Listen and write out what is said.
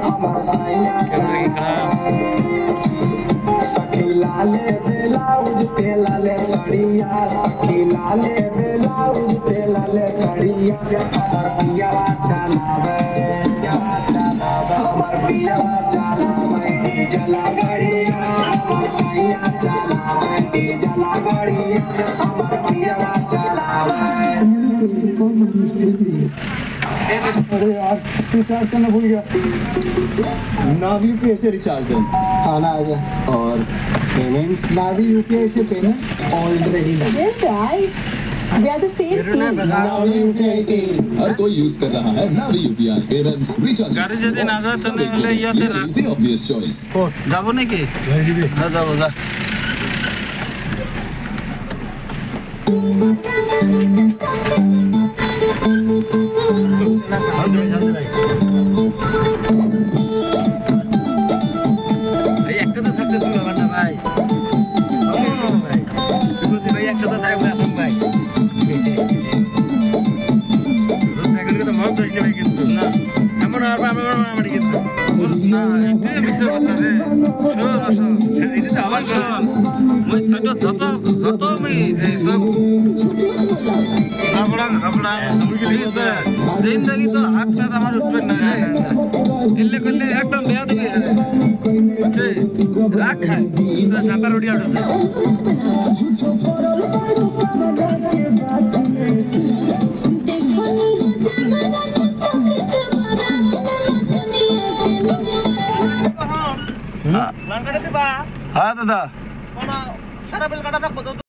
हमर सैया सखी लाले ब्लाउज पे लाले साड़िया सखी लाले ब्लाउज पे लाले साड़िया हमर पियावा चलावे हमर पियावा चलावे डीजला गाड़िया हमर सैया चलावे डीजला गाड़िया हमर पियावा चलावे। अरे यार रिचार्ज करना भूल गया। नावी यूपीआई से रिचार्ज डन। खाना आ गया और पेमेंट नावी यूपीआई से payment already done. Well guys, we are the same team. Navi UPI team हर कोई यूज कर रहा है नावी यूपीआई पेमेंट्स रिचार्ज গাড়ি যদি না যায় তাহলে ইয়াতে রাখ द ऑब्वियस चॉइस। যাবো নাকি না যাবো যা ভাই একটা তো সাকসেসফুল হবে না ভাই ভাই বিভূতি ভাই একটা তো থাকবে এখন ভাই তো সাইকেল তো মত দোষ নেই কিন্তু না এমন আর আমার কিন্তু না এটা মিস করতে রে শোন এটা তো আবার মই ছোট যত আমি তো কাপড়া প্লিজ জিন্দেগি তো হাতটা আমার উঠবে না এলে করলে একদম বেয়া দিবি রাখ খায় জাম্পার উড়িয়ে উঠেছে হ্যাঁ দাদা সারা বেল কাটা থাকবো